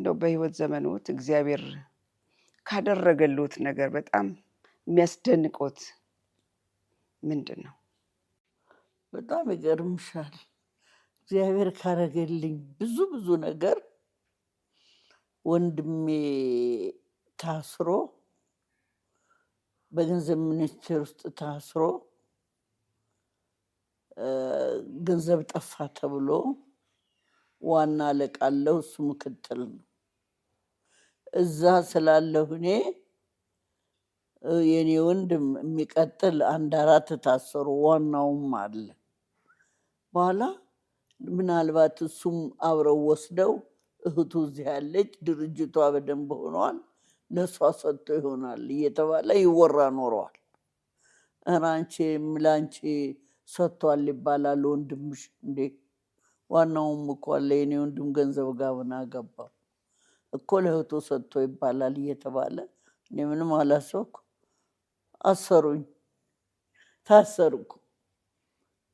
እንደው በህይወት ዘመኖት እግዚአብሔር ካደረገሉት ነገር በጣም የሚያስደንቆት ምንድነው? በጣም ይገርምሻል። እግዚአብሔር ካረገልኝ ብዙ ነገር ወንድሜ ታስሮ በገንዘብ ሚኒስቴር ውስጥ ታስሮ ገንዘብ ጠፋ ተብሎ ዋና አለቃ አለው፣ እሱ ምክትል ነው። እዛ ስላለሁ እኔ የኔ ወንድም የሚቀጥል 1-4 ታሰሩ፣ ዋናውም አለ። በኋላ ምናልባት እሱም አብረው ወስደው እህቱ እዚህ ያለች ድርጅቷ በደንብ ሆኗል ለሷ ሰጥቶ ይሆናል እየተባለ ይወራ ኖሯል። አንቺ ምላንቺ ሰጥቷል ይባላል ወንድምሽ እንዴ? ዋናውም እኮ አለ የኔ ወንድም ገንዘብ ጋብና ገባው እኮ ለእህቱ ሰጥቶ ይባላል እየተባለ እኔ ምንም አላሰብኩ። አሰሩኝ፣ ታሰርኩ።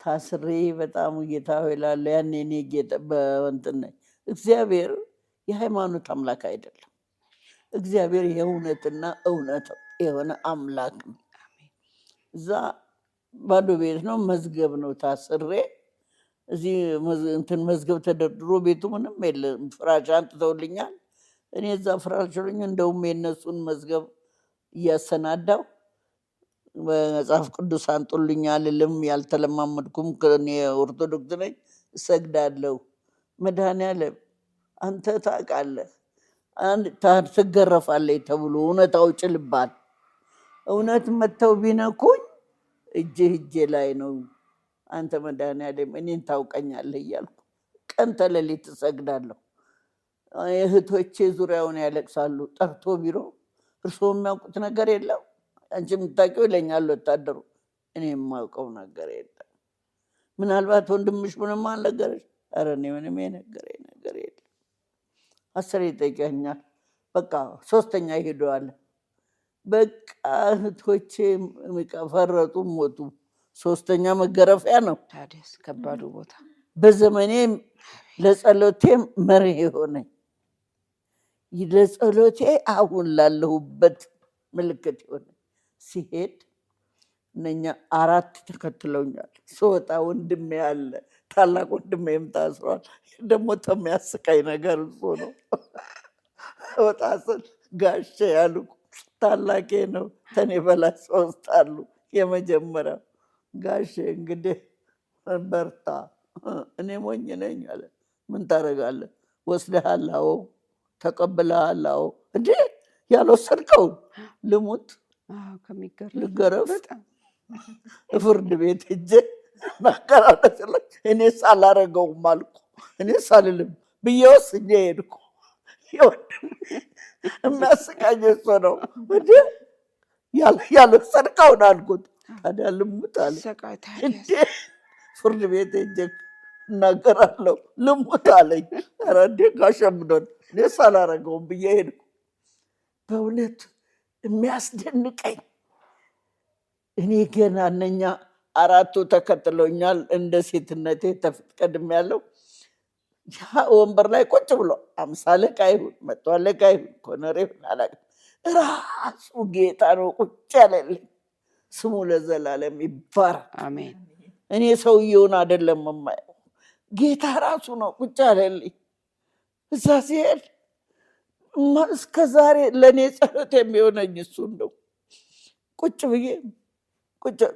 ታስሬ በጣም ጌታው ይላል ያኔ እኔ ጌታ በእንትን እግዚአብሔር የሃይማኖት አምላክ አይደለም። እግዚአብሔር የእውነትና እውነት የሆነ አምላክ ነው። እዛ ባዶ ቤት ነው፣ መዝገብ ነው። ታስሬ እዚህ እንትን መዝገብ ተደርድሮ ቤቱ ምንም የለም። ፍራሽ አንጥተውልኛል። እኔ እዛ ፍራሽ ሆኜ እንደውም የነሱን መዝገብ እያሰናዳው መጽሐፍ ቅዱስ አንጡልኛል ልም ያልተለማመድኩም ከኔ ኦርቶዶክስ ነኝ፣ እሰግዳለሁ። መድኃኒዓለም አንተ ታውቃለህ ትገረፋለች ተብሎ እውነት አውጭልባል። እውነት መተው ቢነኩኝ እጄ ላይ ነው። አንተ መድኃኒዓለም እኔን ታውቀኛለህ እያልኩ ቀን ተሌሊት እሰግዳለሁ። እህቶቼ ዙሪያውን ያለቅሳሉ። ጠርቶ ቢሮ እርስዎ የሚያውቁት ነገር የለም? አንቺ የምታውቂው ይለኛል ወታደሩ። እኔ የማውቀው ነገር የለም። ምናልባት ወንድምሽ ምንም አልነገረሽ? ኧረ እኔ ምንም የነገረኝ ነገር የለም። 10 ይጠይቀኛል። በቃ 3ኛ ይሄደዋል። በቃ እህቶቼ ፈረጡ፣ ሞቱ። 3ኛ መገረፊያ ነው። ታዲያስ ከባዱ ቦታ በዘመኔ ለጸሎቴ መሪ ሆነኝ። ለጸሎቴ አሁን ላለሁበት ምልክት ሆነ። ሲሄድ እነኛ 4 ተከትለውኛል። ስወጣ ወንድሜ አለ፣ ታላቅ ወንድሜም ታስሯል። ደግሞ ተሚያስቀኝ ነገር እሱ ነው። ወጣ ስል ጋሼ ያሉ ታላቄ ነው፣ ተኔ በላይ 3 አሉ። የመጀመሪያው ጋሼ እንግዲህ በርታ፣ እኔ ሞኝ ነኝ አለ። ምን ታደርጋለህ? ወስደሃል? አዎ። ተቀብለሃል? አዎ። እንዴ ያልወሰድከውን ልሙት ልገረፍ? ፍርድ ቤት ሄጄ ማከራከር እኔ ሳላረገውም አልኩ። እኔ ሳልልም ብዬ ወስኜ ሄድኩ። የሚያስቃኝ እሱ ነው። እንዴ ያልወሰድከውን አልኩት። ታዲያ ልሙት አለ። እንዴ ፍርድ ቤት ሄጄ እናገራለሁ ልሙት አለኝ። ኧረ እንዴ ጋሸምዶን እኔ ሳላረገውም ብዬ ሄድኩ። በእውነት የሚያስደንቀኝ እኔ ገና እነኛ 4ቱ ተከትለውኛል። እንደ ሴትነቴ ተቀድም ያለው ወንበር ላይ ቁጭ ብሎ 50 አለቃ ይሁን 100 አለቃ ይሁን ኮነሬ ይሁን አላውቅም፣ ራሱ ጌታ ነው ቁጭ ያለልኝ። ስሙ ለዘላለም ይባረክ። አሜን። እኔ ሰውየውን አይደለም የማየው፣ ጌታ ራሱ ነው ቁጭ ያለልኝ። እዛ ሲሄድ እስከ ዛሬ ለእኔ ጸሎት የሚሆነኝ እሱ ነው። ቁጭ ብዬ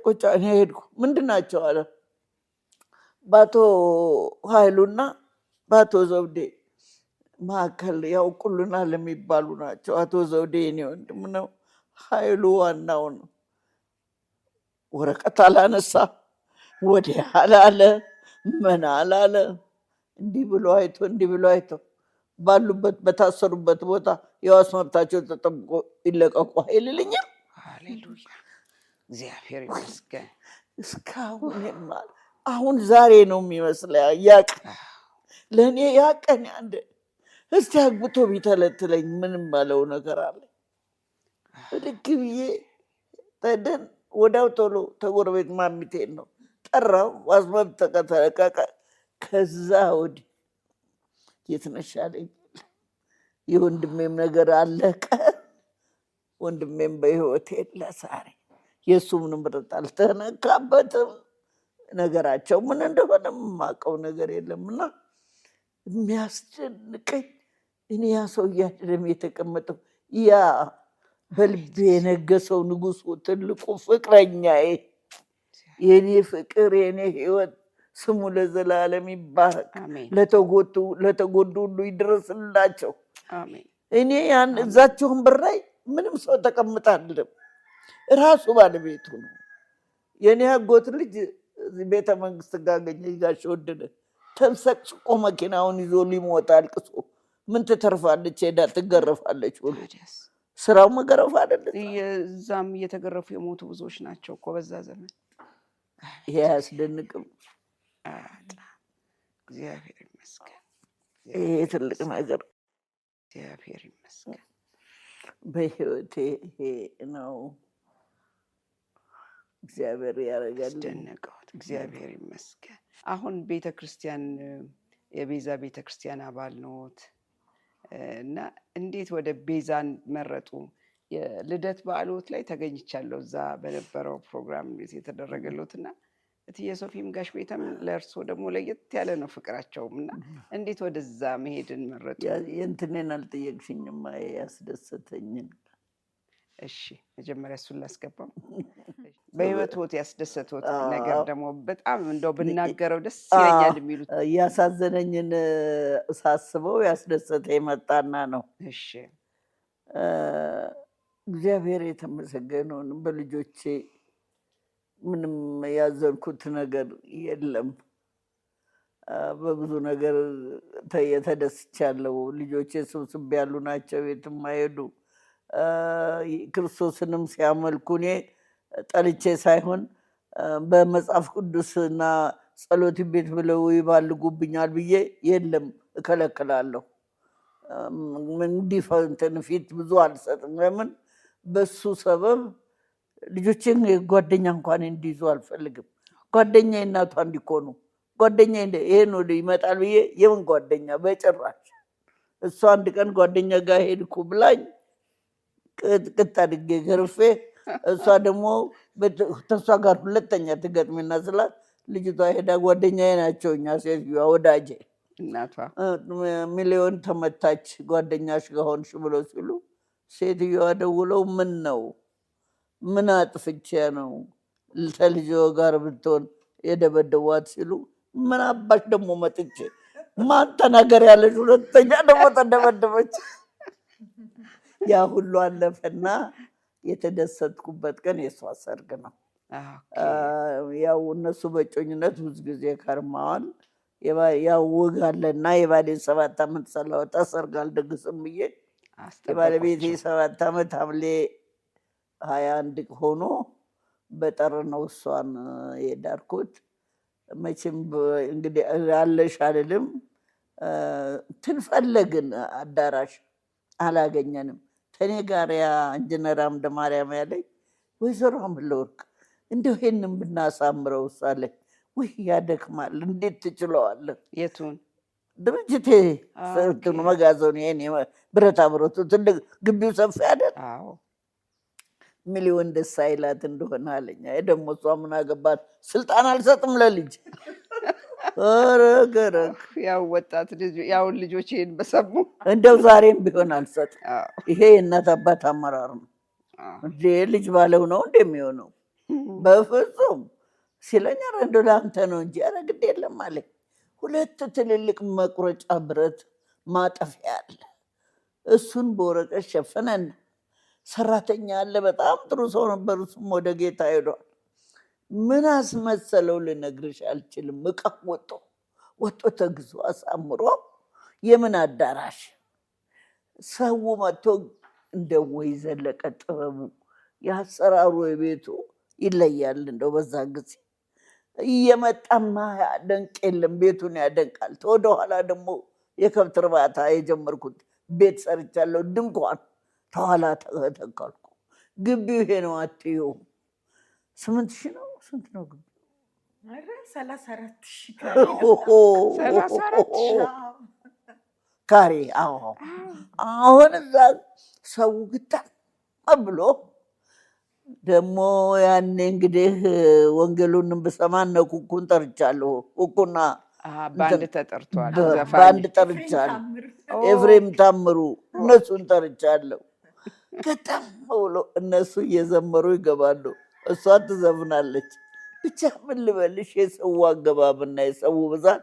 ቁጭ እኔ ሄድኩ። ምንድን ናቸው አለ። በአቶ ኃይሉና በአቶ ዘውዴ መካከል ያውቁልናል የሚባሉ ናቸው። አቶ ዘውዴ የኔ ወንድም ነው፣ ኃይሉ ዋናው ነው። ወረቀት አላነሳ፣ ወዲያ አላለ፣ ምን አላለ። እንዲህ ብሎ አይቶ ባሉበት በታሰሩበት ቦታ የዋስ መብታቸው ተጠብቆ ይለቀቁ አይልልኝም። ሃሌሉያ እግዚአብሔር ይመስገን። እስካሁን አሁን ዛሬ ነው የሚመስለው ያቀ ለእኔ ያቀን አንድ እስቲ አግብቶ ቢተለትለኝ ምንም ባለው ነገር አለ። ልክ ብዬ ተደን ወዳው ቶሎ ተጎረቤት ማሚቴን ነው ጠራው። ዋስ መብት ተለቀቀ። ከዛ ወዲህ የት ነሽ አለኝ። የወንድሜም ነገር አለቀ። ወንድሜም በህይወት የለ ዛሬ። የእሱም ንብረት አልተነካበትም። ነገራቸው ምን እንደሆነ የማውቀው ነገር የለምና የሚያስጨንቀኝ እኔ ያ ሰው እያደረም የተቀመጠው ያ በልቤ የነገሰው ንጉሱ ትልቁ ፍቅረኛዬ የኔ ፍቅር የኔ ህይወት ስሙ ለዘላለም ይባረክ። ለተጎዱ ሁሉ ይድረስላቸው። እኔ ያን እዛቸውን ብራይ ምንም ሰው ተቀምጣ አይደለም፣ ራሱ ባለቤቱ ነው። የኔ አጎት ልጅ ቤተ መንግስት ጋገኘኝ ጋሽ ወደደ ተንሰቅስቆ መኪናውን ይዞ ሊሞት አልቅሶ ምን ትተርፋለች ሄዳ ትገረፋለች ብሎ ስራው መገረፍ አይደለም። እዛም እየተገረፉ የሞቱ ብዙዎች ናቸው እኮ በዛ ዘመን። ይሄ አያስደንቅም? እግዚአብሔር ይመስገን። ይሄ ትልቅ ነገር እግዚአብሔር ይመስገን። በህይወቴ ይሄ ነው እግዚአብሔር ያደረጋል። ደነቀውት እግዚአብሔር ይመስገን። አሁን ቤተክርስቲያን የቤዛ ቤተክርስቲያን አባል ነዎት እና እንዴት ወደ ቤዛን መረጡ? የልደት በዓሎት ላይ ተገኝቻለሁ እዛ በነበረው ፕሮግራም የተደረገሎትና እትዬ ሶፊም ጋሽ ቤተም ለእርሶ ደግሞ ለየት ያለ ነው ፍቅራቸውም እና እንዴት ወደዛ መሄድን መረጡ? የእንትኔን አልጠየቅሽኝማ ያስደሰተኝን። እሺ መጀመሪያ እሱን ላስገባው። በህይወት ያስደሰቶት ነገር ደግሞ በጣም እንደው ብናገረው ደስ ይለኛል የሚሉት? ያሳዘነኝን ሳስበው ያስደሰተኝ መጣና ነው። እሺ እግዚአብሔር የተመሰገነውን በልጆቼ ምንም ያዘንኩት ነገር የለም። በብዙ ነገር ተደስቻለሁ። ልጆቼ ስብስብ ያሉ ናቸው፣ የትም አይሄዱ። ክርስቶስንም ሲያመልኩ እኔ ጠልቼ ሳይሆን በመጽሐፍ ቅዱስና ጸሎት ቤት ብለው ይባልጉብኛል ብዬ የለም እከለክላለሁ። እንዲህ እንትን ፊት ብዙ አልሰጥም። ለምን በሱ ሰበብ ልጆችን ጓደኛ እንኳን እንዲይዙ አልፈልግም። ጓደኛ እናቷ እንዲኮኑ ጓደኛ ይሄን ወደ ይመጣል ብዬ የምን ጓደኛ በጭራሽ። እሷ አንድ ቀን ጓደኛ ጋር ሄድኩ ብላኝ ቅጥ አድርጌ ገርፌ እሷ ደግሞ ተሷ ጋር ሁለተኛ ትገጥሚና ስላት ልጅቷ ሄዳ ጓደኛዬ ናቸው እኛ ሴትዮዋ ወዳጄ እናቷ ሚሊዮን ተመታች ጓደኛሽ ጋር ሆንሽ ብሎ ሲሉ ሴትዮዋ ደውለው ምን ነው ምን አጥፍቼ ነው ለልጅዎ ጋር ብትሆን የደበደቧት ሲሉ ምን አባሽ ደግሞ መጥቼ ማን ተናገር ያለሽ ሁለተኛ ደግሞ ተደበደበች። ያ ሁሉ አለፈና የተደሰትኩበት ቀን የሷ ሰርግ ነው። ያው እነሱ በጮኝነት ብዙ ጊዜ ከርማዋል። ያው ወግ አለና የባሌን 7 ዓመት ሳላወጣ ሰርግ አልደግስም ብዬ የባለቤቴ 7 ዓመት ሐምሌ 21 ሆኖ በጠር ነው እሷን የዳርኩት። መቼም እንግዲህ አለሽ አልልም። ትንፈለግን አዳራሽ አላገኘንም። ከኔ ጋር ያ ኢንጂነር አምደ ማርያም ያለኝ ወይዘሮ አምለወርቅ እንደው ይሄንን ብናሳምረው ሳለኝ ወይ ያደክማል እንዴት ትችለዋለህ? የቱን ድርጅቴ ሰርተን መጋዘኑ ይሄን ብረታ ብረቱ ትልቅ ግቢው ሰፊ አይደል? አዎ ሚሊዮን ደስ አይላት እንደሆነ አለኝ። ደግሞ እሷ ምን አገባት ስልጣን አልሰጥም ለልጅ ረገረግ ያው ወጣት ልጅ ያው ልጆች ይሄን በሰሙ እንደው ዛሬም ቢሆን አልሰጥ። ይሄ የእናት አባት አመራር ነው እንዴ ልጅ ባለው ነው እንደሚሆነው። በፍጹም ሲለኝ ኧረ እንደው ለአንተ ነው እንጂ ኧረ ግድ የለም አለኝ። 2 ትልልቅ መቁረጫ ብረት ማጠፊያ አለ። እሱን በወረቀት ሸፈነን። ሰራተኛ አለ፣ በጣም ጥሩ ሰው ነበር። እሱም ወደ ጌታ ሄዷል። ምን አስመሰለው ልነግርሽ አልችልም። እቃ ወጦ ተግዞ አሳምሮ የምን አዳራሽ ሰው መጥቶ እንደው ወይ ዘለቀ ጥበቡ ያሰራሩ የቤቱ ይለያል። እንደው በዛ ጊዜ እየመጣማ ያደንቅ የለም ቤቱን ያደንቃል። ተወደኋላ ደግሞ የከብት እርባታ የጀመርኩት ቤት ሰርቻለሁ። ድንኳን ተኋላ ተተከልኩ። ግቢው ይሄ ነው አትዩ። 8,000 ነው ስንት ነው ግቢው? 34,000 ካሬ አሁን እዛ ሰው ግጥም ብሎ ደግሞ ያኔ እንግዲህ ወንጌሉን ብሰማ እነ ኩኩን ጠርቻለሁ። ኩኩና ባንድ ተጠርቷል። ባንድ ጠርቻለሁ። ኤፍሬም ታምሩ እነሱን ጠርቻለሁ። ግጥም ብሎ እነሱ እየዘመሩ ይገባሉ፣ እሷ ትዘፍናለች። ብቻ ምን ልበልሽ የሰው አገባብና የሰው ብዛት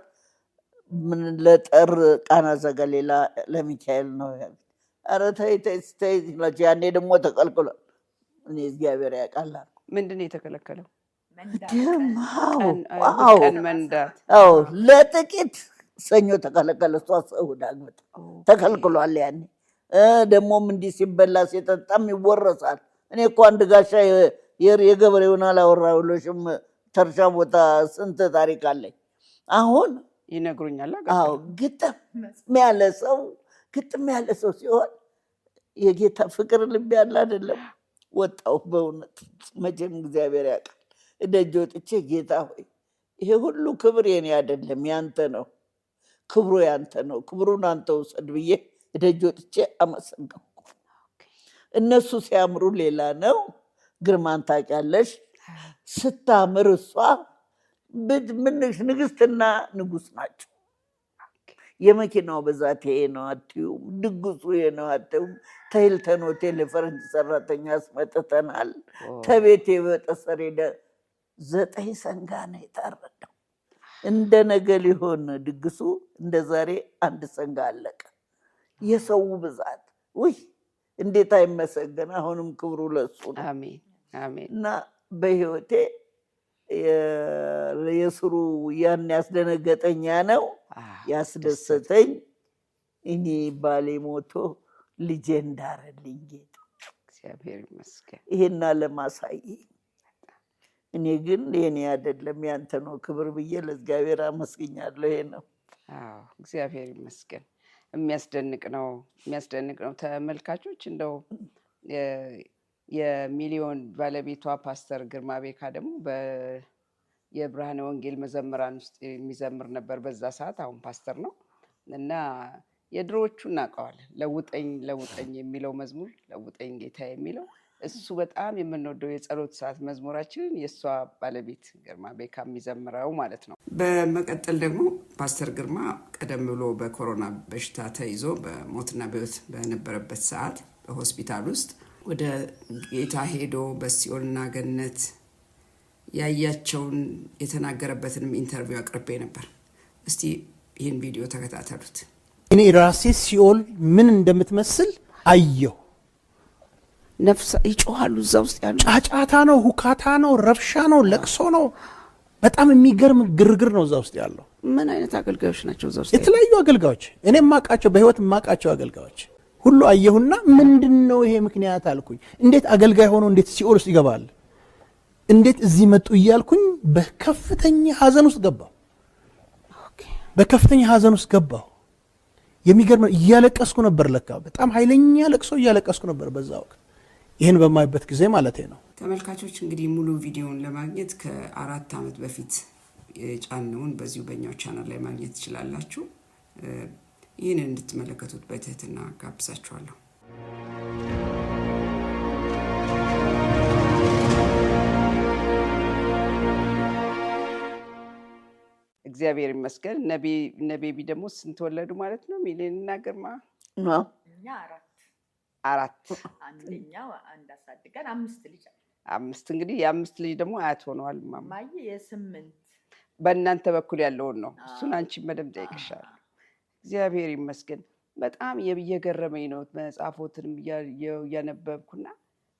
ምን ለጠር ቃና ዘገሊላ ለሚካኤል ነው ያሉት። ኧረ ተይ ተይ ተይ ሲላቸው ያኔ ደግሞ ተከልክሏል። እኔ እግዚአብሔር ያውቃል አልኩ። ምንድን ነው የተከለከለው? ቀን መንዳት። ለጥቂት ሰኞ ተከለከለ። እሷ እሑድ አግብታ ተከልክሏል። ያኔ ደግሞም እንዲህ ሲበላ ሲጠጣም ይወረሳል። እኔ እኮ አንድ ጋሻ የገበሬውን አላወራሁልሽም። ተርሻ ቦታ ስንት ታሪክ አለኝ። አሁን ይነግሩኛል። ግጥም ያለ ሰው ሲሆን የጌታ ፍቅር ልብ ያለ አይደለም። ወጣሁ በእውነት መቼም እግዚአብሔር ያውቃል። ደጅ ወጥቼ ጌታ ሆይ ይሄ ሁሉ ክብር የኔ አይደለም ያንተ ነው፣ ክብሩ ያንተ ነው፣ ክብሩን አንተ ውሰድ ብዬ ደጅ ወጥቼ አመሰገንኩ። እነሱ ሲያምሩ ሌላ ነው። ግርማን ታውቂያለሽ? ስታምር እሷ ምንሽ ንግስትና ንጉስ ናቸው። የመኪናው ብዛት ይሄ ነው አትዩም፣ ድግሱ ይሄ ነው አትዩም። ተሂልተን ሆቴል የፈረንጅ ሰራተኛ አስመጥተናል። ተቤቴ በጠሰር ሄደ 9 ሰንጋ ነው የታረደው። እንደ ነገ ሊሆን ድግሱ እንደ ዛሬ 1 ሰንጋ አለቀ። የሰው ብዛት ውይ እንዴት አይመሰገን። አሁንም ክብሩ ለሱ ነው። አሜን አሜን። እና በህይወቴ የስሩ ያን ያስደነገጠኝ ነው ያስደሰተኝ። እኔ ባሌ ሞቶ ልጄ እንዳረልኝ ጌታ እግዚአብሔር ይመስገን። ይሄና ለማሳይ እኔ ግን የኔ አይደለም ያንተ ነው ክብር ብዬ ለእግዚአብሔር አመስግኛለሁ። ይሄ ነው። እግዚአብሔር ይመስገን። የሚያስደንቅ ነው፣ የሚያስደንቅ ነው። ተመልካቾች እንደው የሚሊዮን ባለቤቷ ፓስተር ግርማ ቤካ ደግሞ የብርሃነ ወንጌል መዘምራን ውስጥ የሚዘምር ነበር በዛ ሰዓት። አሁን ፓስተር ነው እና የድሮዎቹ እናውቀዋለን። ለውጠኝ ለውጠኝ የሚለው መዝሙር፣ ለውጠኝ ጌታ የሚለው እሱ በጣም የምንወደው የጸሎት ሰዓት መዝሙራችንን የእሷ ባለቤት ግርማ ቤካ የሚዘምረው ማለት ነው። በመቀጠል ደግሞ ፓስተር ግርማ ቀደም ብሎ በኮሮና በሽታ ተይዞ በሞትና በሕይወት በነበረበት ሰዓት በሆስፒታል ውስጥ ወደ ጌታ ሄዶ በሲኦልና ገነት ያያቸውን የተናገረበትንም ኢንተርቪው አቅርቤ ነበር። እስቲ ይህን ቪዲዮ ተከታተሉት። እኔ ራሴ ሲኦል ምን እንደምትመስል አየሁ። ነፍስ ይጮሃሉ እዛ ውስጥ ያሉ። ጫጫታ ነው፣ ሁካታ ነው፣ ረብሻ ነው፣ ለቅሶ ነው። በጣም የሚገርም ግርግር ነው እዛ ውስጥ ያለው። ምን አይነት አገልጋዮች ናቸው እዛ ውስጥ? የተለያዩ አገልጋዮች፣ እኔ የማውቃቸው በህይወት የማውቃቸው አገልጋዮች ሁሉ አየሁና ምንድነው ይሄ ምክንያት አልኩኝ። እንዴት አገልጋይ ሆኖ እንዴት ሲኦል ውስጥ ይገባል? እንዴት እዚህ መጡ እያልኩኝ በከፍተኛ ሀዘን ውስጥ ገባሁ። በከፍተኛ ሀዘን ውስጥ ገባሁ። የሚገርም እያለቀስኩ ነበር። ለካ በጣም ኃይለኛ ለቅሶ እያለቀስኩ ነበር በዛ ወቅት፣ ይህን በማይበት ጊዜ ማለት ነው። ተመልካቾች እንግዲህ ሙሉ ቪዲዮውን ለማግኘት ከ4 ዓመት በፊት የጫነውን በዚሁ በእኛው ቻናል ላይ ማግኘት ትችላላችሁ። ይህን እንድትመለከቱት በትህትና ጋብዛችኋለሁ። እግዚአብሔር ይመስገን። ነቤቢ ደግሞ ስንት ወለዱ ማለት ነው? ሚሊዮንና ግርማ ነው። እኛ 4 አንደኛው አንድ አሳድገን 5 ልጅ 5 እንግዲህ የ5 ልጅ ደግሞ አያት ሆነዋል። ማማዬ የ8 በእናንተ በኩል ያለውን ነው። እሱን አንቺ መደም ጠይቅሻለሁ። እግዚአብሔር ይመስገን። በጣም እየገረመኝ ነው። መጽሐፎትንም እያነበብኩና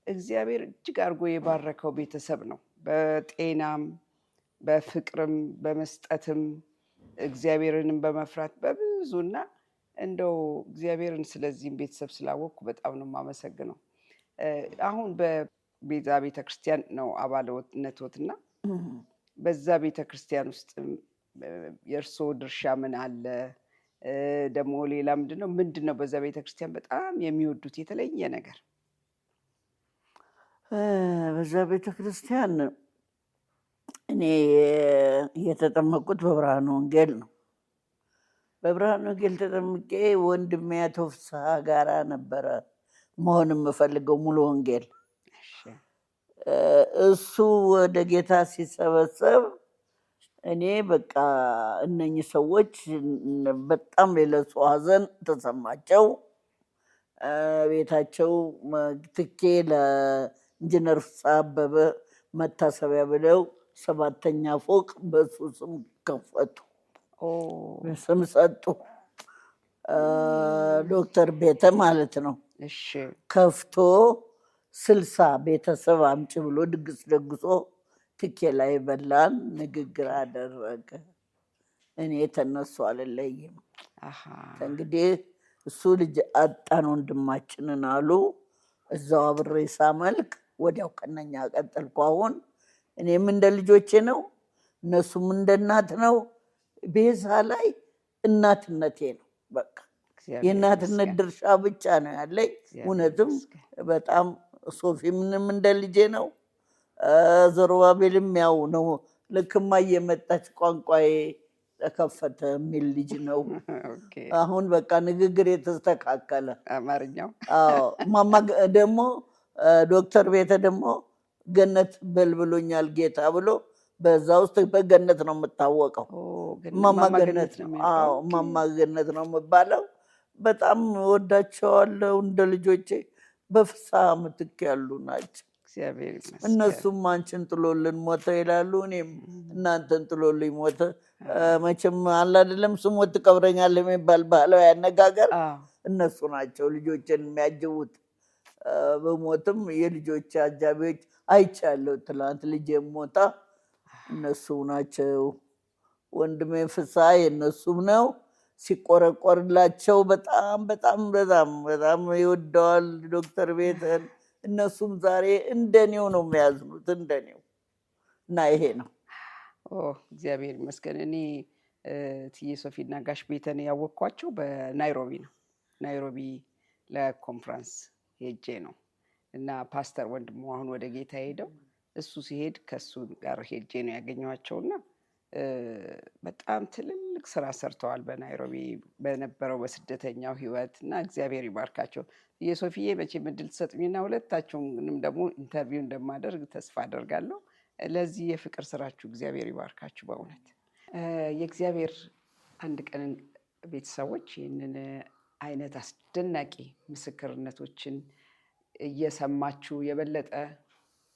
እግዚአብሔር እጅግ አድርጎ የባረከው ቤተሰብ ነው። በጤናም በፍቅርም በመስጠትም እግዚአብሔርንም በመፍራት በብዙና እንደው እግዚአብሔርን ስለዚህም ቤተሰብ ስላወቅኩ በጣም ነው የማመሰግነው። አሁን በቤዛ ቤተክርስቲያን ነው አባልነቶትና በዛ ቤተክርስቲያን ውስጥ የእርስዎ ድርሻ ምን አለ? ደግሞ ሌላ ምንድነው በዛ ቤተክርስቲያን በጣም የሚወዱት የተለየ ነገር? በዛ ቤተክርስቲያን እኔ የተጠመቁት በብርሃነ ወንጌል ነው። በብርሃን ወንጌል ተጠምቄ ወንድሜ አቶ ፍስሐ ጋራ ነበረ መሆን የምፈልገው ሙሉ ወንጌል። እሱ ወደ ጌታ ሲሰበሰብ እኔ በቃ እነኚህ ሰዎች በጣም ለለቅሶ ሐዘን ተሰማቸው። ቤታቸው ትኬ ለኢንጂነር ፍስሐ አበበ መታሰቢያ ብለው 7ኛ ፎቅ በሱ ስም ከፈቱ፣ ስም ሰጡ። ዶክተር ቤተ ማለት ነው። ከፍቶ 60 ቤተሰብ አምጪ ብሎ ድግስ ደግሶ ትኬ ላይ በላን። ንግግር አደረገ። እኔ ተነሱ አልለይም። እንግዲህ እሱ ልጅ አጣን ወንድማችንን አሉ። እዛው አብሬ ሳመልክ ወዲያው ከነኛ ቀጠልኩ። አሁን እኔም እንደ ልጆቼ ነው፣ እነሱም እንደ እናት ነው። ቤዛ ላይ እናትነቴ ነው። በቃ የእናትነት ድርሻ ብቻ ነው ያለኝ። እውነትም በጣም ሶፊ ምንም እንደ ልጄ ነው። ዘሩባቤልም ያው ነው። ልክማ እየመጣች ቋንቋዬ ተከፈተ የሚል ልጅ ነው። አሁን በቃ ንግግር የተስተካከለ አማርኛው። ማማ ደግሞ ዶክተር ቤተ ደግሞ ገነት በልብሎኛል ጌታ ብሎ በዛ ውስጥ በገነት ነው የምታወቀው። ማማ ገነት ነው የምባለው። በጣም ወዳቸዋለሁ እንደ ልጆቼ። በፍስሐ ምትክ ያሉ ናቸው። እነሱም አንቺን ጥሎልን ሞተ ይላሉ፣ እኔም እናንተን ጥሎልኝ ሞተ። መቼም አለ አይደለም ስሞት ትቀብረኛለህ የሚባል ባህላዊ አነጋገር እነሱ ናቸው ልጆችን የሚያጅቡት። በሞትም የልጆች አጃቢዎች አይቻለሁ። ትላንት ልጄ ሞታ እነሱ ናቸው። ወንድሜ ፍስሐ የእነሱም ነው። ሲቆረቆርላቸው በጣም በጣም በጣም በጣም ይወደዋል ዶክተር ቤተን። እነሱም ዛሬ እንደኔው ነው የሚያዝኑት፣ እንደኔው እና ይሄ ነው። እግዚአብሔር ይመስገን። እኔ እትዬ ሶፊና ጋሽ ቤተን ያወቅኳቸው በናይሮቢ ነው። ናይሮቢ ለኮንፍራንስ ሄጄ ነው እና ፓስተር ወንድሙ አሁን ወደ ጌታ ሄደው እሱ ሲሄድ ከሱ ጋር ሄጄ ነው ያገኘኋቸውና በጣም ትልልቅ ስራ ሰርተዋል በናይሮቢ በነበረው በስደተኛው ህይወት እና እግዚአብሔር ይባርካቸው። የሶፊዬ መቼም እድል ትሰጡኝና ሁለታችሁንም ደግሞ ኢንተርቪው እንደማደርግ ተስፋ አደርጋለሁ። ለዚህ የፍቅር ስራችሁ እግዚአብሔር ይባርካችሁ። በእውነት የእግዚአብሔር አንድ ቀን ቤተሰቦች ይህንን አይነት አስደናቂ ምስክርነቶችን እየሰማችሁ የበለጠ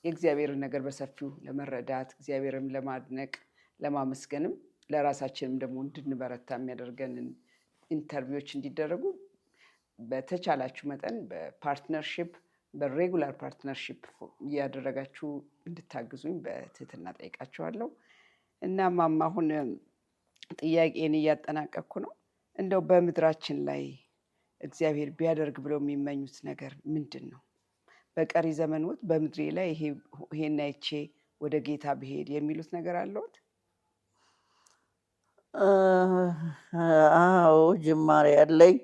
የእግዚአብሔርን ነገር በሰፊው ለመረዳት እግዚአብሔርም ለማድነቅ ለማመስገንም ለራሳችንም ደግሞ እንድንበረታ የሚያደርገንን ኢንተርቪዎች እንዲደረጉ በተቻላችሁ መጠን በፓርትነርሺፕ በሬጉላር ፓርትነርሺፕ እያደረጋችሁ እንድታግዙኝ በትህትና ጠይቃችኋለሁ። እናም አሁን ጥያቄን እያጠናቀቅኩ ነው። እንደው በምድራችን ላይ እግዚአብሔር ቢያደርግ ብለው የሚመኙት ነገር ምንድን ነው? በቀሪ ዘመንዎት በምድሬ ላይ ይሄን አይቼ ወደ ጌታ ብሄድ የሚሉት ነገር አለዎት? አዎ ጅማሬ ያለኝ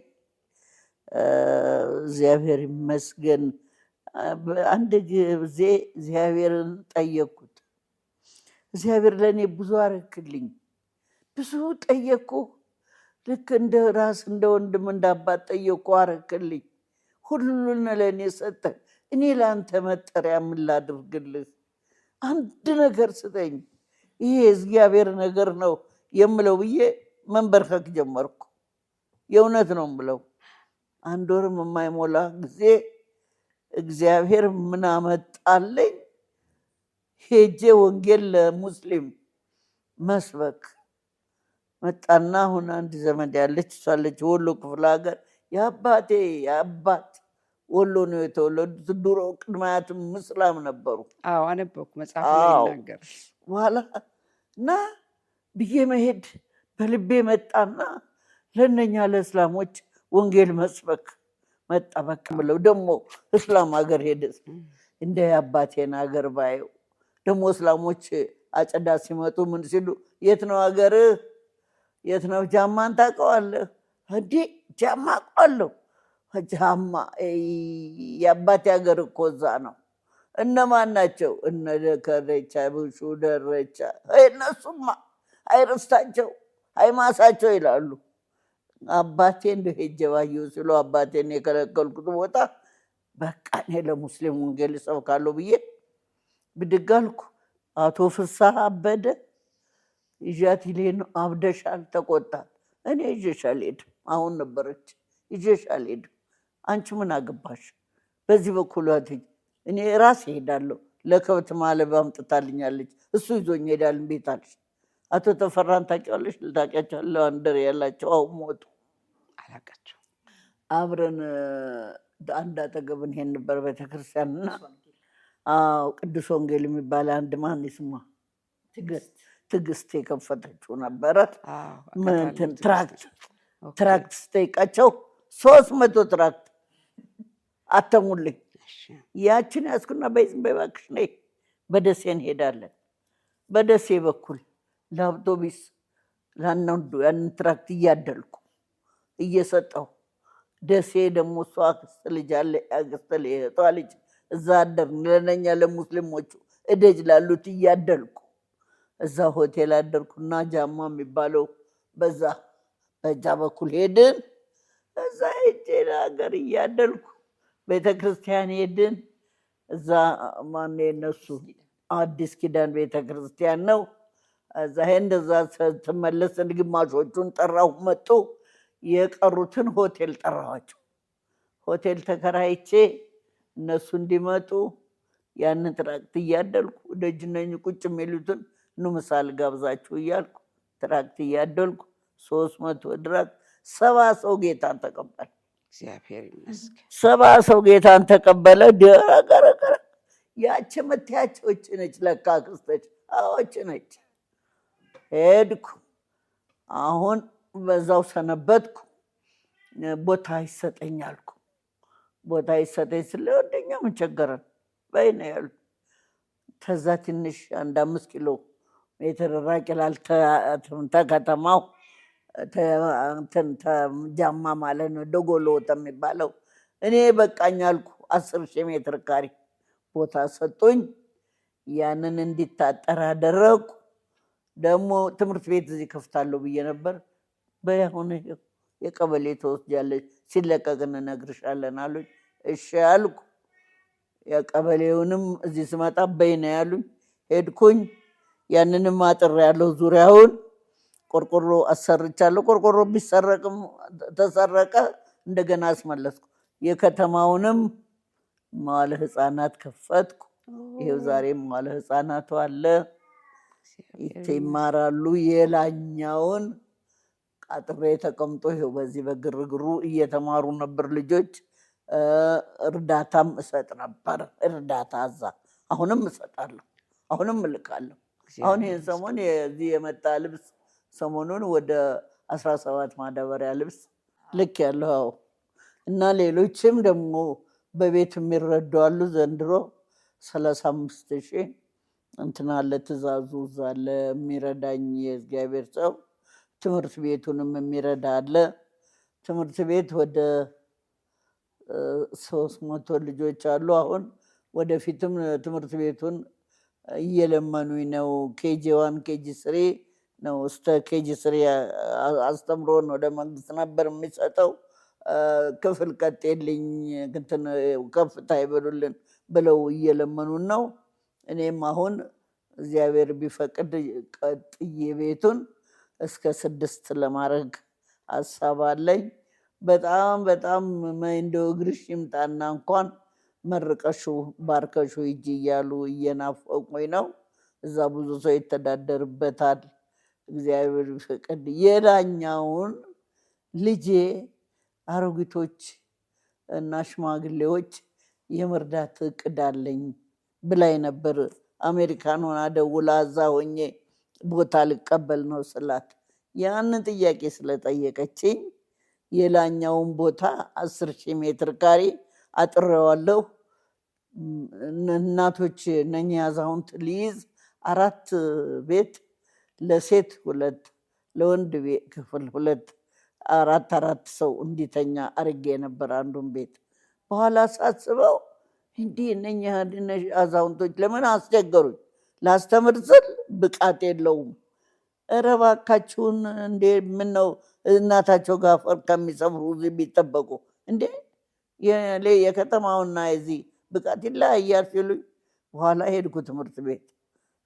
እግዚአብሔር ይመስገን። አንድ ጊዜ እግዚአብሔርን ጠየቅኩት። እግዚአብሔር ለእኔ ብዙ አረክልኝ፣ ብዙ ጠየቅኩ። ልክ እንደ ራስ እንደ ወንድም እንደ አባት ጠየቅኩ፣ አረክልኝ። ሁሉን ለእኔ ሰጠ። እኔ ለአንተ መጠሪያ ምን ላድርግልህ? አንድ ነገር ስጠኝ፣ ይሄ እግዚአብሔር ነገር ነው የምለው ብዬ መንበርከክ ጀመርኩ። የእውነት ነው የምለው። አንድ ወርም የማይሞላ ጊዜ እግዚአብሔር ምን አመጣልኝ? ሄጄ ወንጌል ለሙስሊም መስበክ መጣና አሁን አንድ ዘመድ ያለች እሷለች ወሎ ክፍለ ሀገር። የአባቴ የአባት ወሎ ነው የተወለዱት። ድሮ ቅድመ አያትም ምስላም ነበሩ። አነበብኩ መጽሐፍ ላይ ይናገር። በኋላ እና ብዬ መሄድ በልቤ መጣና ለእነኛ ለእስላሞች ወንጌል መስበክ መጣ። በቃ ብለው ደግሞ እስላም ሀገር ሄደ። እንደ አባቴን ሀገር ባየው ደግሞ እስላሞች አጨዳ ሲመጡ ምን ሲሉ የት ነው ሀገርህ? የት ነው? ጃማን ታውቀዋለህ? እንዴ ጃማ አውቀዋለሁ። ጃማ የአባቴ ሀገር እኮ እዛ ነው። እነማን ናቸው? እነ ከረቻ፣ ብሹ፣ ደረቻ። እነሱማ አይርስታቸው አይማሳቸው ይላሉ። አባቴ እንደ ሄጄ ባየሁ ሲሉ አባቴን የከለከልኩት ቦታ በቃ እኔ ለሙስሊም ወንጌል እሰብካለሁ ብዬ ብድግ አልኩ። አቶ ፍስሐ አበደ ይዣት ይሌን አብደሻል፣ ተቆጣት። እኔ ይዤሽ አልሄድም፣ አሁን ነበረች ይዤሽ አልሄድም። አንቺ ምን አገባሽ? በዚህ በኩል እኔ ራሴ እሄዳለሁ። ለከብት ማለብ አምጥታልኛለች፣ እሱ ይዞኝ ይሄዳል። ቤት አለሽ። አቶ ተፈራን ታውቂዋለሽ? ልታውቂያቸዋለሁ። አንደር ያላቸው አሁን ሞቱ። አላውቃቸውም። አብረን አንድ አጠገብ እንሄድ ነበር ቤተክርስቲያንና ቅዱስ ወንጌል የሚባል አንድ ማን ስሟ ትዕግስት የከፈተችው ነበረ። ትራክት ስጠይቃቸው 300 ትራክት አተሙልኝ። ያችን ያዝኩና በይዝም በባክሽ ነይ በደሴ እንሄዳለን። በደሴ በኩል ለአውቶቢስ ላናንዱ ያንን ትራክት እያደልኩ እየሰጠው ደሴ ደግሞ እሷ አክስት ልጅ አለ፣ አክስት ልጅ እዛ አደርን። ለነኛ ለሙስሊሞቹ እደጅ ላሉት እያደልኩ እዛ ሆቴል አደርኩና ጃማ የሚባለው በዛ በኩል ሄድን። እዛ ሄጄ ሀገር እያደልኩ ቤተክርስቲያን ሄድን። እዛ ማን የነሱ አዲስ ኪዳን ቤተክርስቲያን ነው። እዛ እንደዛ ስትመለስ ግማሾቹን ጠራሁ፣ መጡ። የቀሩትን ሆቴል ጠራኋቸው። ሆቴል ተከራይቼ እነሱ እንዲመጡ ያንን ትራክት እያደልኩ ደጅ ነኝ ቁጭ የሚሉትን ኑ ምሳል ጋብዛችሁ እያልኩ ትራክት እያደልኩ 300 ድራክ 70 ሰው ጌታን ተቀበለ። እግዚአብሔር ይመስገን። 70 ሰው ጌታን ተቀበለ። ደረገረ ያቺ መታያቸውች ነች ለካ ክርስቶስ አዎች ነች። ሄድኩ። አሁን በዛው ሰነበትኩ። ቦታ ይሰጠኝ አልኩ። ቦታ ይሰጠኝ ስለ ወደኛ ምን ቸገረን በይነ ያሉ ተዛ ትንሽ 1-5 ኪሎ ሜትር ራቅ ይላል ተከተማው ጃማ ማለት ነው፣ ደጎሎ የሚባለው። እኔ በቃኝ አልኩ። 10,000 ሜትር ካሬ ቦታ ሰጡኝ። ያንን እንዲታጠር አደረኩ። ደግሞ ትምህርት ቤት እዚህ ከፍታለሁ ብዬ ነበር። በያሁን የቀበሌ ተወስጃለች፣ ሲለቀቅ እንነግርሻለን አሉኝ። እሺ አልኩ። የቀበሌውንም እዚህ ስመጣ በይነ ያሉኝ። ሄድኩኝ። ያንንም አጥር ያለው ዙሪያውን ቆርቆሮ አሰርቻለሁ። ቆርቆሮ ቢሰረቅም ተሰረቀ፣ እንደገና አስመለስኩ። የከተማውንም መዋለ ህፃናት ከፈትኩ። ይሄው ዛሬ መዋለ ህፃናቱ አለ፣ ይማራሉ። የላኛውን አጥሬ ተቀምጦ ይሄው በዚህ በግርግሩ እየተማሩ ነበር ልጆች። እርዳታም እሰጥ ነበር። እርዳታ እዛ አሁንም እሰጣለሁ፣ አሁንም እልካለሁ። አሁን ይህን ሰሞን የዚህ የመጣ ልብስ ሰሞኑን ወደ 17 ማዳበሪያ ልብስ ልክ ያለው እና ሌሎችም ደግሞ በቤት የሚረዱ አሉ። ዘንድሮ 35,000 እንትና አለ ትእዛዙ እዛ አለ የሚረዳኝ የእግዚአብሔር ሰው። ትምህርት ቤቱንም የሚረዳ አለ። ትምህርት ቤት ወደ 300 ልጆች አሉ። አሁን ወደፊትም ትምህርት ቤቱን እየለመኑኝ ነው። KG1 KG3 ነው። እስከ KG3 አስተምሮን ወደ መንግስት ነበር የሚሰጠው። ክፍል ቀጤልኝ እንትን ከፍታ ይበሉልን ብለው እየለመኑን ነው። እኔም አሁን እግዚአብሔር ቢፈቅድ ቀጥዬ ቤቱን እስከ 6 ለማድረግ ሀሳብ አለኝ። በጣም እንደው እግርሽ ይምጣና እንኳን መርቀሹ ባርከሹ ሂጂ እያሉ እየናፈቁኝ ነው። እዛ ብዙ ሰው ይተዳደርበታል። እግዚአብሔር ቢፈቅድ የላኛውን ልጄ አሮጊቶች እና ሽማግሌዎች የመርዳት እቅድ አለኝ ብላኝ ነበር። አሜሪካን ሆና ደውላ እዛ ሆኜ ቦታ ልቀበል ነው ስላት ያንን ጥያቄ ስለጠየቀችኝ የላኛውን ቦታ 10,000 ሜትር ካሬ አጥሬዋለሁ። እናቶች ነኝ አዛውንት ሊይዝ 4 ቤት ለሴት 2 ለወንድ ክፍል 2 4 ሰው እንዲተኛ አርጌ ነበር አንዱን ቤት። በኋላ ሳስበው እንዲህ ነኝ አዛውንቶች ለምን አስቸገሩኝ? ላስተምር ስል ብቃት የለውም። ኧረ እባካችሁን እንዴ ምን ነው እናታቸው ጋር አፈር ከሚሰብሩ እዚህ ቢጠበቁ እንዴ የከተማውና የዚህ ብቃት ይለያያል ሲሉኝ በኋላ ሄድኩ ትምህርት ቤት።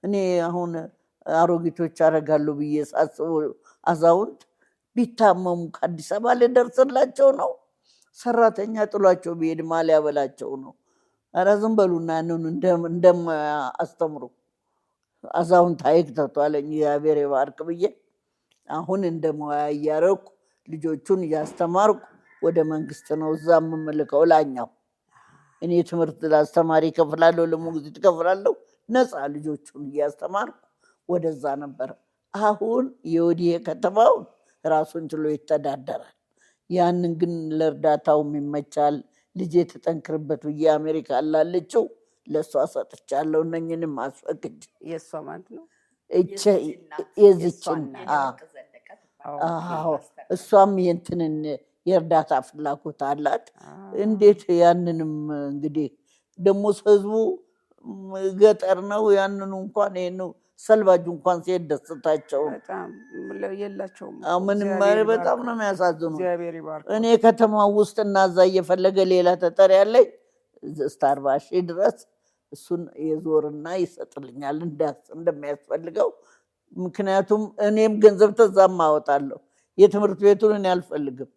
እኔ አሁን አሮጊቶች አደርጋለሁ ብዬ ሳስበው አዛውንት ቢታመሙ ከአዲስ አበባ ልደርስላቸው ነው? ሰራተኛ ጥሏቸው ቢሄድ ማሊያ በላቸው ነው? ኧረ ዝም በሉና ያንን እንደማያስተምሩ አዛውንት አይክተቱ አለኝ። እግዚአብሔር ይባርክ ብዬ አሁን እንደሙያ እያረኩ ልጆቹን እያስተማርኩ ወደ መንግስት ነው እዛ የምመልከው ላኛው። እኔ ትምህርት ላስተማሪ እከፍላለሁ፣ ለሞግዚት እከፍላለሁ። ነፃ ልጆቹን እያስተማርኩ ወደዛ ነበር። አሁን የወዲህ ከተማው ራሱን ችሎ ይተዳደራል። ያንን ግን ለእርዳታውም ይመቻል። ልጄ ተጠንክርበት ብዬ አሜሪካ ላለችው ለእሷ ሰጥቻለሁ። እነኝንም አስፈቅድ የእሷ ማለት ነው የዝችን እሷም የእንትንን የእርዳታ ፍላጎት አላት። እንዴት ያንንም እንግዲህ ደግሞ ህዝቡ ገጠር ነው። ያንኑ እንኳን ይሄን ሰልባጁ እንኳን ሲሄድ ደስታቸው የላቸውም። ምንም በጣም ነው የሚያሳዝኑ። እግዚአብሔር ይባርክ። እኔ ከተማው ውስጥ እና እዛ እየፈለገ ሌላ ተጠሪ ያለኝ እስከ 40 ሺህ ድረስ እሱን የዞርና ይሰጥልኛል እንደሚያስፈልገው። ምክንያቱም እኔም ገንዘብ ተዛም አወጣለሁ። የትምህርት ቤቱን እኔ አልፈልግም፣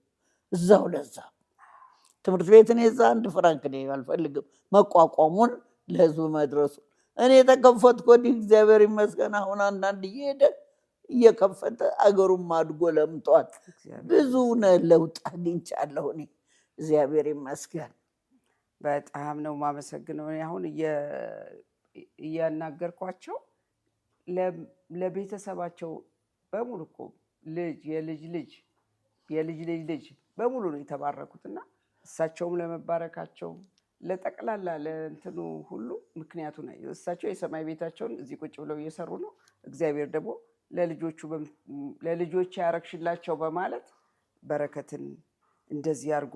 እዛው ለዛ ትምህርት ቤትን የዛ 1 ፍራንክ እኔ አልፈልግም። መቋቋሙን ለህዝቡ መድረሱ እኔ የተከፈትኩ ወዲህ እግዚአብሔር ይመስገን። አሁን አንዳንድ እየሄደ እየከፈተ አገሩም አድጎ ለምጧል። ብዙ ለውጥ አግኝቻለሁ እኔ እግዚአብሔር ይመስገን። በጣም ነው የማመሰግነው። እኔ አሁን እያናገርኳቸው ለቤተሰባቸው በሙሉ እኮ ልጅ የልጅ ልጅ የልጅ ልጅ ልጅ በሙሉ ነው የተባረኩትና እሳቸውም ለመባረካቸው ለጠቅላላ ለእንትኑ ሁሉ ምክንያቱ ነው። እሳቸው የሰማይ ቤታቸውን እዚህ ቁጭ ብለው እየሰሩ ነው። እግዚአብሔር ደግሞ ለልጆች ያረክሽላቸው በማለት በረከትን እንደዚህ አድርጎ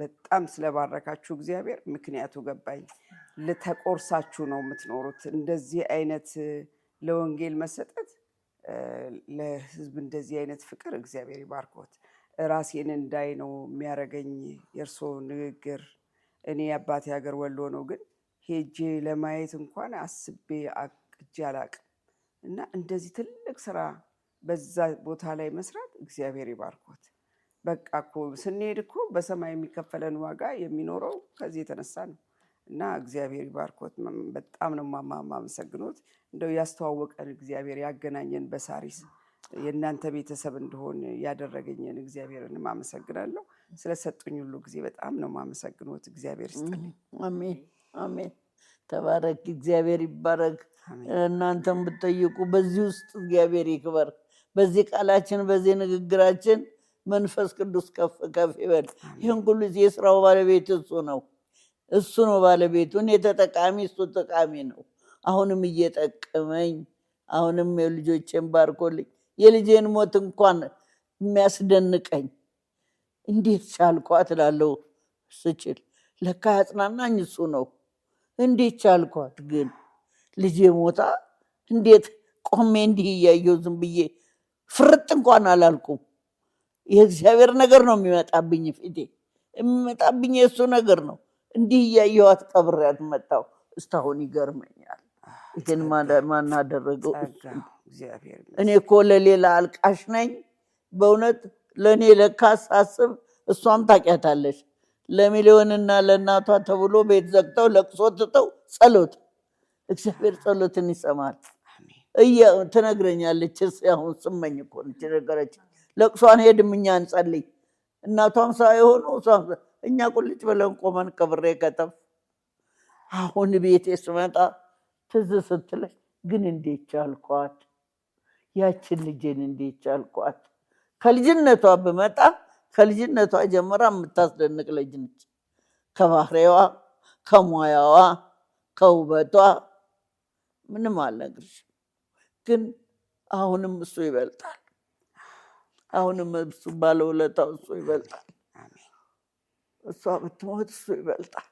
በጣም ስለባረካችሁ እግዚአብሔር ምክንያቱ ገባኝ። ለተቆርሳችሁ ነው የምትኖሩት። እንደዚህ አይነት ለወንጌል መሰጠት፣ ለህዝብ እንደዚህ አይነት ፍቅር እግዚአብሔር ይባርኮት። ራሴን እንዳይ ነው የሚያረገኝ የእርሶ ንግግር። እኔ አባቴ ሀገር ወሎ ነው፣ ግን ሄጄ ለማየት እንኳን አስቤ አቅጄ አላቅም። እና እንደዚህ ትልቅ ስራ በዛ ቦታ ላይ መስራት እግዚአብሔር ይባርኮት። በቃ እኮ ስንሄድ እኮ በሰማይ የሚከፈለን ዋጋ የሚኖረው ከዚህ የተነሳ ነው። እና እግዚአብሔር ይባርኮት። በጣም ነው የማመሰግኖት። እንደው ያስተዋወቀን እግዚአብሔር ያገናኘን በሳሪስ የእናንተ ቤተሰብ እንደሆን ያደረገኝን እግዚአብሔርን አመሰግናለሁ። ስለሰጡኝ ሁሉ ጊዜ በጣም ነው የማመሰግኖት። እግዚአብሔር ይስጥልኝ። አሜን አሜን። ተባረክ፣ እግዚአብሔር ይባረክ። እናንተም ብትጠይቁ በዚህ ውስጥ እግዚአብሔር ይክበር። በዚህ ቃላችን በዚህ ንግግራችን መንፈስ ቅዱስ ከፍ ከፍ ይበል። ይህን ሁሉ የስራው ባለቤት እሱ ነው ባለቤቱ። እኔ ተጠቃሚ፣ እሱ ጠቃሚ ነው። አሁንም እየጠቀመኝ፣ አሁንም የልጆቼን ባርኮልኝ፣ የልጄን ሞት እንኳን የሚያስደንቀኝ እንዴት ቻልኳት እላለሁ ስችል። ለካ ያጽናናኝ እሱ ነው። እንዴት ቻልኳት ግን ልጄ ሞታ እንዴት ቆሜ እንዲህ እያየሁ ዝም ብዬ ፍርጥ እንኳን አላልኩም። የእግዚአብሔር ነገር ነው የሚመጣብኝ፣ ፊቴ የሚመጣብኝ የእሱ ነገር ነው። እንዲህ እያየኋት ቀብሬያት መጣሁ። እስካሁን ይገርመኛል። ይህን ማን አደረገው? እኔ እኮ ለሌላ አልቃሽ ነኝ በእውነት። ለእኔ ለካ ሳስብ እሷም ታውቂያታለሽ፣ ለሚሊዮንና ለእናቷ ተብሎ ቤት ዘግተው ለቅሶ ትተው ጸሎት፣ እግዚአብሔር ጸሎትን ይሰማል ትነግረኛለች። አሁን ስመኝ እኮ ነገረች። ለቅሷን ሄድም እኛ እንጸልይ፣ እናቷም ሳይሆኑ እኛ ቁልጭ ብለን ቆመን ቀብሬ ከተፍ። አሁን ቤቴ ስመጣ ትዝ ስትለኝ ግን እንዴት ቻልኳት? ያችን ልጄን እንዴት ቻልኳት? ከልጅነቷ ብመጣ ከልጅነቷ ጀምራ የምታስደንቅ ልጅ ነች። ከባህሪዋ፣ ከሙያዋ፣ ከውበቷ ምንም አልነግርሽም። ግን አሁንም እሱ ይበልጣል። አሁንም እሱ ባለውለታው እሱ ይበልጣል። እሷ ብትሞት እሱ ይበልጣል።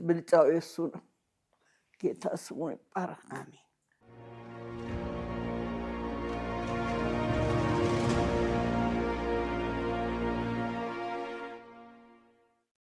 ብልጫው የእሱ ነው። ጌታ ስሙ ይባረክ።